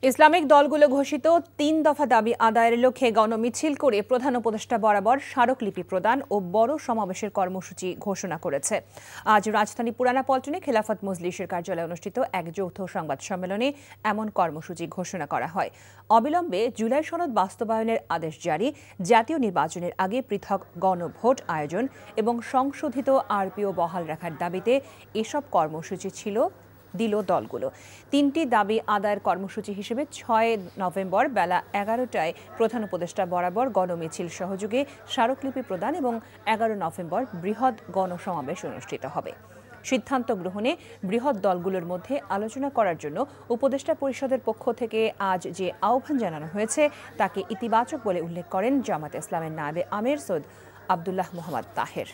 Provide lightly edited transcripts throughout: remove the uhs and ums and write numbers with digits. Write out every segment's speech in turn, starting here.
Islamic দলগুলো ঘোষিত ৩ দফা দাবি আদায়ের লক্ষ্যে গণমিছিল করে প্রধান উপদেষ্টা বরাবর স্মারকলিপি প্রদান ও বড় সমাবেশের কর্মসূচি ঘোষণা করেছে। আজ রাজধানী পুরানা পল্টনে খেলাফত মজলিসের কার্যালয়ে অনুষ্ঠিত এক যৌথ সংবাদ সম্মেলনে এমন কর্মসূচি ঘোষণা করা হয়। অবিলম্বে জুলাই সনদ বাস্তবায়নের আদেশ জারি, জাতীয় নির্বাচনের আগে পৃথক গণভোট আয়োজন এবং সংশোধিত আরপিও বহাল রাখার দাবিতে এসব কর্মসূচি দিল দলগুলো। ৩টি দাবি আদায়ের কর্মসূচি হিসেবে ৬ নভেম্বর বেলা ১১টায় প্রধান উপদেষ্টা বরাবর গণমিছিল সহযোগে স্মারকলিপি প্রদান এবং ১১ নভেম্বর বৃহৎ গণসমাবেশ অনুষ্ঠিত হবে। সিদ্ধান্ত গ্রহণে বৃহৎ দলগুলোর মধ্যে আলোচনা করার জন্য উপদেষ্টা পরিষদের পক্ষ থেকে আজ যে আহ্বান জানানো হয়েছে তাকে ইতিবাচক বলে উল্লেখ করেন জামায়াতে ইসলামের নায়েবে আমির সৈয়দ আব্দুল্লাহ মোহাম্মদ তাহের।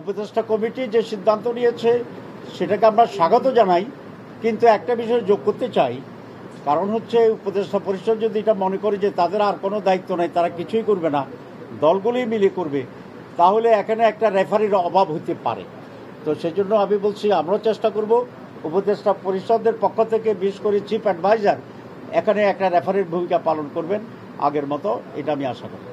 উপদেষ্টা কমিটি যে সিদ্ধান্ত নিয়েছে সেটাকে আমরা স্বাগত জানাই, কিন্তু একটা বিষয় যোগ করতে চাই। কারণ হচ্ছে উপদেষ্টা পরিষদ যদি এটা মনে করে যে তাদের আর কোনো দায়িত্ব নাই, তারা কিছুই করবে না, দলগুলি মিলে করবে, তাহলে এখানে একটা রেফারির অভাব হতে পারে। তো সেজন্য আমি বলছি আমরাও চেষ্টা করব উপদেষ্টা পরিষদের পক্ষ থেকে, বিশেষ করে চিফ অ্যাডভাইজার এখানে একটা রেফারির ভূমিকা পালন করবেন আগের মতো, এটা আমি আশা করি।